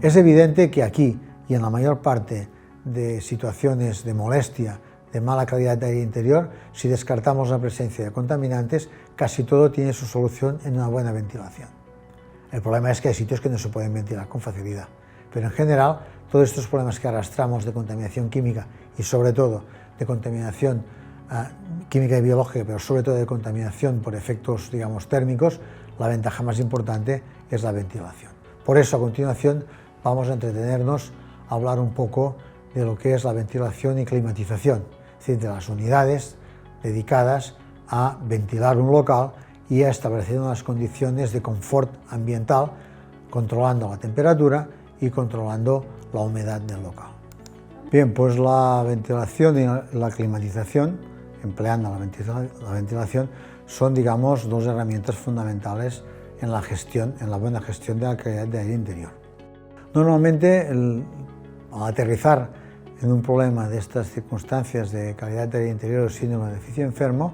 Es evidente que aquí y en la mayor parte de situaciones de molestia, de mala calidad de aire interior, si descartamos la presencia de contaminantes, casi todo tiene su solución en una buena ventilación. El problema es que hay sitios que no se pueden ventilar con facilidad, pero en general todos estos problemas que arrastramos de contaminación química y sobre todo de contaminación química y biológica, pero sobre todo de contaminación por efectos, digamos, térmicos, la ventaja más importante es la ventilación. Por eso, a continuación, vamos a entretenernos a hablar un poco de lo que es la ventilación y climatización, es decir, de las unidades dedicadas a ventilar un local y a establecer unas condiciones de confort ambiental, controlando la temperatura y controlando la humedad del local. Bien, pues la ventilación y la climatización, empleando la ventilación, son, digamos, dos herramientas fundamentales en la buena gestión de la calidad de aire interior. Normalmente, al aterrizar en un problema de estas circunstancias de calidad de aire interior o síndrome de edificio enfermo,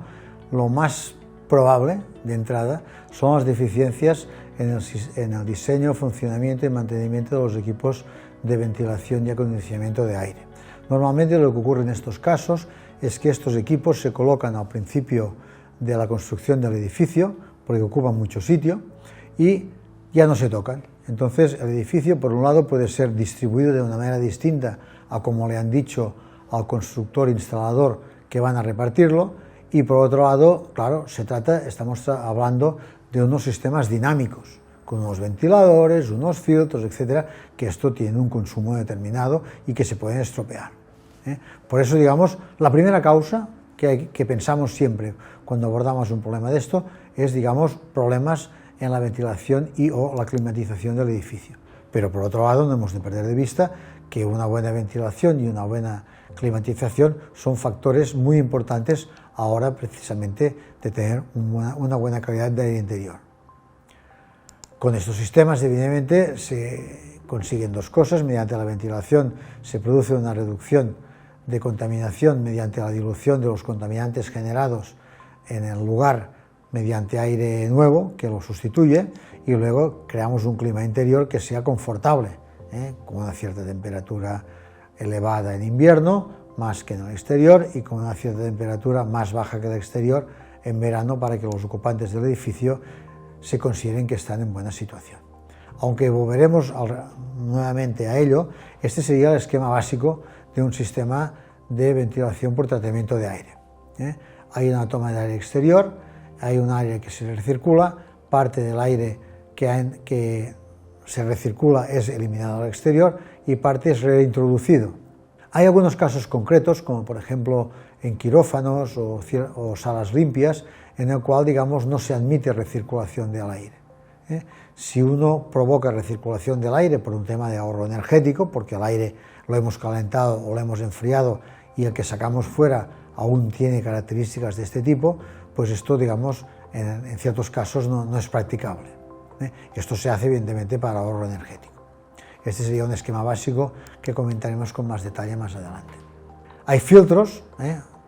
lo más probable, de entrada, son las deficiencias en el diseño, funcionamiento y mantenimiento de los equipos de ventilación y acondicionamiento de aire. Normalmente lo que ocurre en estos casos es que estos equipos se colocan al principio de la construcción del edificio, porque ocupan mucho sitio, y ya no se tocan. Entonces el edificio, por un lado, puede ser distribuido de una manera distinta a como le han dicho al constructor instalador que van a repartirlo, y por otro lado, claro, estamos hablando de unos sistemas dinámicos, con unos ventiladores, unos filtros, etcétera, que esto tiene un consumo determinado y que se pueden estropear. Por eso, digamos, la primera causa que pensamos siempre cuando abordamos un problema de esto es, digamos, problemas en la ventilación y o la climatización del edificio. Pero por otro lado, no hemos de perder de vista que una buena ventilación y una buena climatización son factores muy importantes ahora precisamente de tener una buena calidad de aire interior. Con estos sistemas, evidentemente, se consiguen dos cosas. Mediante la ventilación se produce una reducción de contaminación mediante la dilución de los contaminantes generados en el lugar mediante aire nuevo que lo sustituye, y luego creamos un clima interior que sea confortable, con una cierta temperatura elevada en invierno, más que en el exterior, y con una cierta temperatura más baja que el exterior en verano, para que los ocupantes del edificio se consideren que están en buena situación. Aunque volveremos nuevamente a ello, este sería el esquema básico de un sistema de ventilación por tratamiento de aire. Hay una toma de aire exterior, hay un aire que se recircula, parte del aire que se recircula es eliminado al exterior y parte es reintroducido. Hay algunos casos concretos, como por ejemplo en quirófanos o salas limpias, en el cual, digamos, no se admite recirculación del aire. Si uno provoca recirculación del aire por un tema de ahorro energético, porque el aire lo hemos calentado o lo hemos enfriado y el que sacamos fuera aún tiene características de este tipo, pues esto, digamos, en ciertos casos no es practicable. Esto se hace evidentemente para ahorro energético. Este sería un esquema básico que comentaremos con más detalle más adelante. Hay filtros,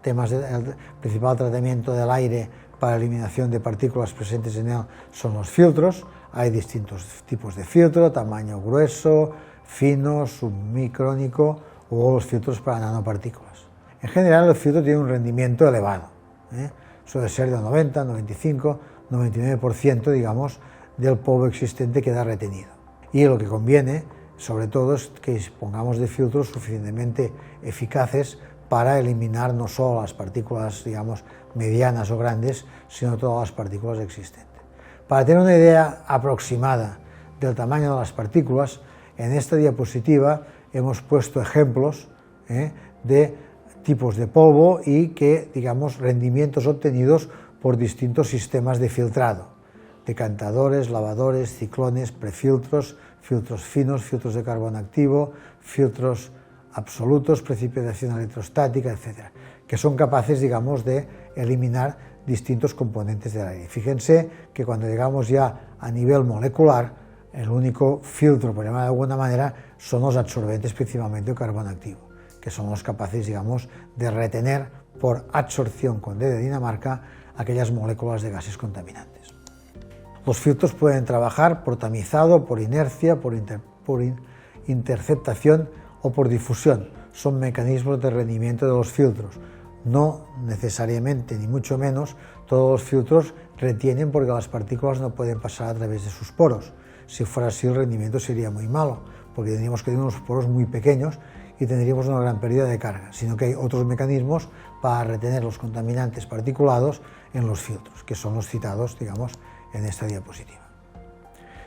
temas del principal tratamiento del aire para eliminación de partículas presentes en él son los filtros. Hay distintos tipos de filtro, tamaño grueso, fino, submicrónico o los filtros para nanopartículas. En general el filtro tiene un rendimiento elevado, suele ser de 90, 95, 99%, digamos, del polvo existente queda retenido. Y lo que conviene, sobre todo, es que dispongamos de filtros suficientemente eficaces para eliminar no solo las partículas, digamos, medianas o grandes, sino todas las partículas existentes. Para tener una idea aproximada del tamaño de las partículas, en esta diapositiva hemos puesto ejemplos de tipos de polvo y digamos, rendimientos obtenidos por distintos sistemas de filtrado: decantadores, lavadores, ciclones, prefiltros, filtros finos, filtros de carbono activo, filtros absolutos, precipitación electrostática, etc., que son capaces, digamos, de eliminar distintos componentes del aire. Fíjense que cuando llegamos ya a nivel molecular, el único filtro, por llamar de alguna manera, son los absorbentes, principalmente el carbono activo, que son los capaces, digamos, de retener por absorción con D de Dinamarca aquellas moléculas de gases contaminantes. Los filtros pueden trabajar por tamizado, por inercia, por interceptación o por difusión. Son mecanismos de rendimiento de los filtros. No necesariamente, ni mucho menos, todos los filtros retienen porque las partículas no pueden pasar a través de sus poros. Si fuera así, el rendimiento sería muy malo, porque tendríamos que tener unos poros muy pequeños y tendríamos una gran pérdida de carga, sino que hay otros mecanismos para retener los contaminantes particulados en los filtros, que son los citados, digamos, en esta diapositiva.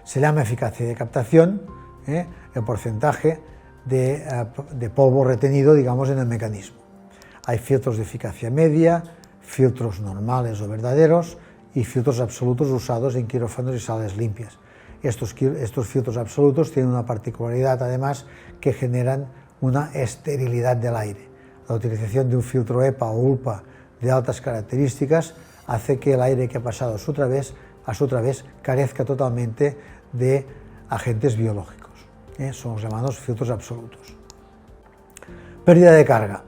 Se llama eficacia de captación el porcentaje de polvo retenido, digamos, en el mecanismo. Hay filtros de eficacia media, filtros normales o verdaderos y filtros absolutos usados en quirófanos y salas limpias. Estos filtros absolutos tienen una particularidad, además, que generan una esterilidad del aire. La utilización de un filtro EPA o ULPA de altas características hace que el aire que ha pasado a su través carezca totalmente de agentes biológicos. Son los llamados filtros absolutos. Pérdida de carga.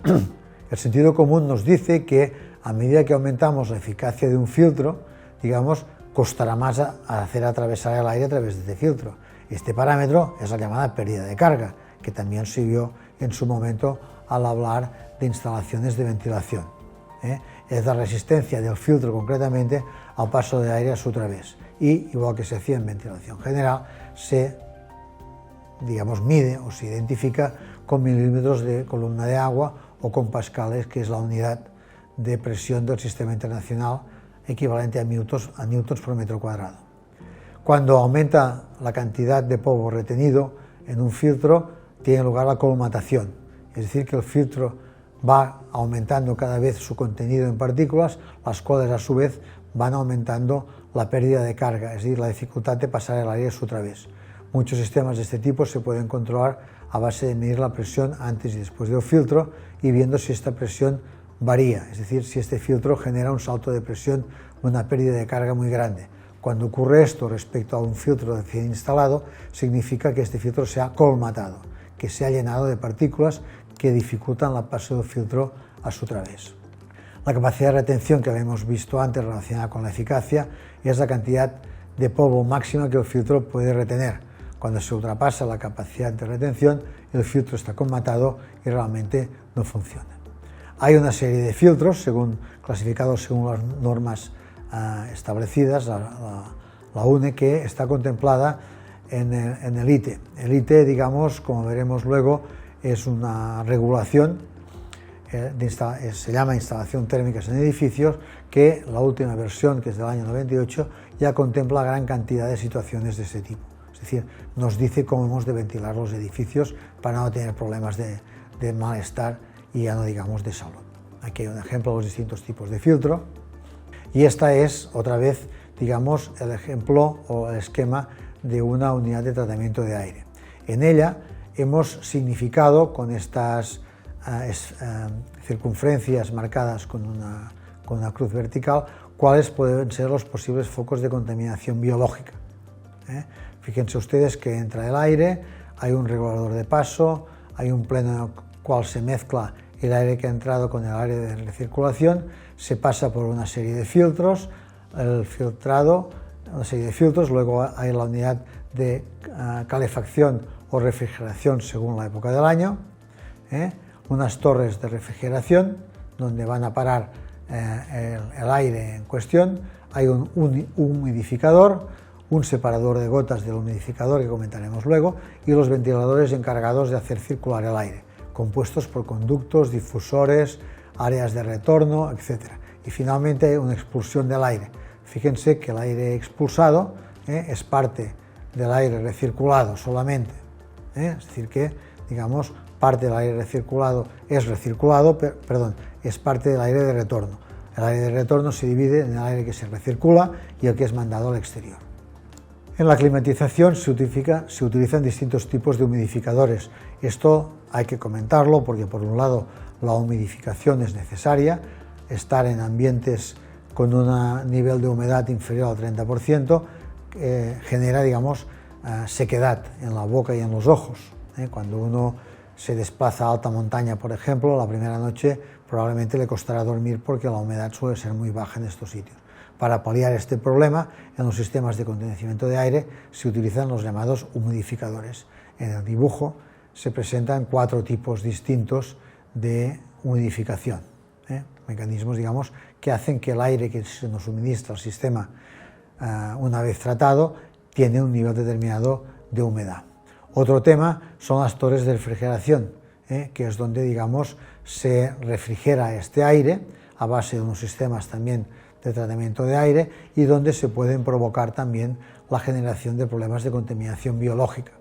El sentido común nos dice que a medida que aumentamos la eficacia de un filtro, digamos, costará más hacer atravesar el aire a través de este filtro. Este parámetro es la llamada pérdida de carga, que también se vio en su momento al hablar de instalaciones de ventilación. Es la resistencia del filtro concretamente al paso de aire a su través. Y, igual que se hacía en ventilación general, se, digamos, mide o se identifica con milímetros de columna de agua o con pascales, que es la unidad de presión del sistema internacional, equivalente a newtons por metro cuadrado. Cuando aumenta la cantidad de polvo retenido en un filtro, tiene lugar la colmatación, es decir, que el filtro va aumentando cada vez su contenido en partículas, las cuales a su vez van aumentando la pérdida de carga, es decir, la dificultad de pasar el aire a su través. Muchos sistemas de este tipo se pueden controlar a base de medir la presión antes y después del filtro y viendo si esta presión varía, es decir, si este filtro genera un salto de presión o una pérdida de carga muy grande. Cuando ocurre esto respecto a un filtro recién instalado, significa que este filtro se ha colmatado, que se ha llenado de partículas que dificultan el paso del filtro a su través. La capacidad de retención que habíamos visto antes relacionada con la eficacia es la cantidad de polvo máxima que el filtro puede retener. Cuando se ultrapasa la capacidad de retención, el filtro está colmatado y realmente no funciona. Hay una serie de filtros clasificados según las normas establecidas, la UNE, que está contemplada en el ITE. El ITE, digamos, como veremos luego, es una regulación, se llama instalación térmicas en edificios, que la última versión, que es del año 98, ya contempla gran cantidad de situaciones de este tipo. Es decir, nos dice cómo hemos de ventilar los edificios para no tener problemas de malestar y ya no digamos de salud. Aquí hay un ejemplo de los distintos tipos de filtro y esta es otra vez, digamos, el ejemplo o el esquema de una unidad de tratamiento de aire. En ella hemos significado con estas circunferencias marcadas con una cruz vertical cuáles pueden ser los posibles focos de contaminación biológica. Fíjense ustedes que entra el aire, hay un regulador de paso, hay un pleno en el cual se mezcla el aire que ha entrado con el aire de recirculación, se pasa por una serie de filtros, el filtrado, una serie de filtros, luego hay la unidad de calefacción o refrigeración según la época del año, unas torres de refrigeración donde van a parar el aire en cuestión, hay un humidificador, un separador de gotas del humidificador que comentaremos luego y los ventiladores encargados de hacer circular el aire, compuestos por conductos, difusores, áreas de retorno, etc. Y finalmente hay una expulsión del aire. Fíjense que el aire expulsado es parte del aire recirculado solamente, es decir que, digamos, parte del aire recirculado es es parte del aire de retorno. El aire de retorno se divide en el aire que se recircula y el que es mandado al exterior. En la climatización se utilizan distintos tipos de humidificadores. Esto hay que comentarlo porque, por un lado, la humidificación es necesaria. Estar en ambientes con un nivel de humedad inferior al 30% genera, digamos, sequedad en la boca y en los ojos. Cuando uno se desplaza a alta montaña, por ejemplo, la primera noche probablemente le costará dormir porque la humedad suele ser muy baja en estos sitios. Para paliar este problema, en los sistemas de condicionamiento de aire se utilizan los llamados humidificadores. en el dibujo se presentan 4 tipos distintos de humidificación, mecanismos, digamos, que hacen que el aire que se nos suministra al sistema una vez tratado tiene un nivel determinado de humedad. Otro tema son las torres de refrigeración, que es donde, digamos, se refrigera este aire a base de unos sistemas también de tratamiento de aire y donde se pueden provocar también la generación de problemas de contaminación biológica.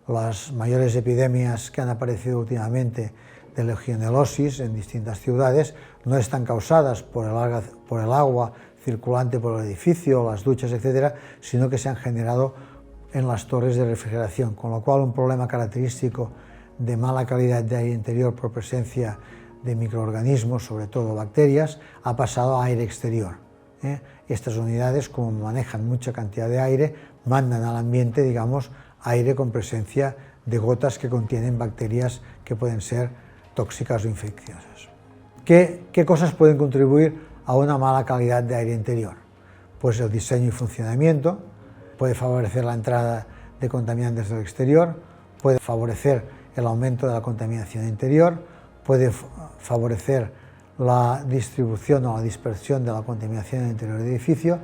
Las mayores epidemias que han aparecido últimamente de legionelosis en distintas ciudades no están causadas por el agua circulante por el edificio, las duchas, etcétera, sino que se han generado en las torres de refrigeración, con lo cual un problema característico de mala calidad de aire interior por presencia de microorganismos, sobre todo bacterias, ha pasado a aire exterior. Estas unidades, como manejan mucha cantidad de aire, mandan al ambiente, digamos, aire con presencia de gotas que contienen bacterias que pueden ser tóxicas o infecciosas. ¿Qué cosas pueden contribuir a una mala calidad de aire interior? Pues el diseño y funcionamiento puede favorecer la entrada de contaminantes del exterior, puede favorecer el aumento de la contaminación interior, puede favorecer la distribución o la dispersión de la contaminación en el interior del edificio,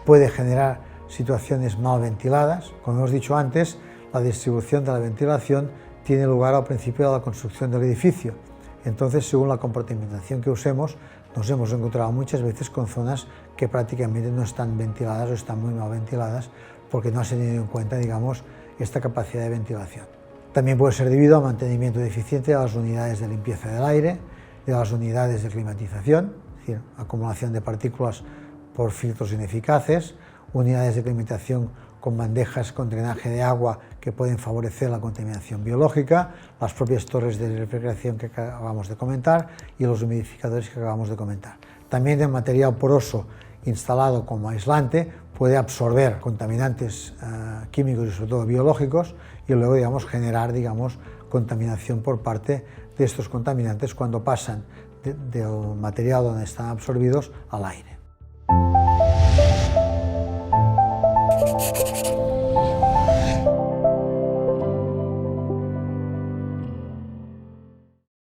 puede generar situaciones mal ventiladas. Como hemos dicho antes, la distribución de la ventilación tiene lugar al principio de la construcción del edificio. Entonces, según la compartimentación que usemos, nos hemos encontrado muchas veces con zonas que prácticamente no están ventiladas o están muy mal ventiladas porque no se ha tenido en cuenta, digamos, esta capacidad de ventilación. También puede ser debido al mantenimiento deficiente de las unidades de limpieza del aire, de las unidades de climatización, es decir, acumulación de partículas por filtros ineficaces, unidades de climatización con bandejas con drenaje de agua que pueden favorecer la contaminación biológica, las propias torres de refrigeración que acabamos de comentar y los humidificadores que acabamos de comentar. También el material poroso instalado como aislante puede absorber contaminantes químicos y sobre todo biológicos y luego, digamos, generar, digamos, contaminación por parte de estos contaminantes cuando pasan del material donde están absorbidos al aire.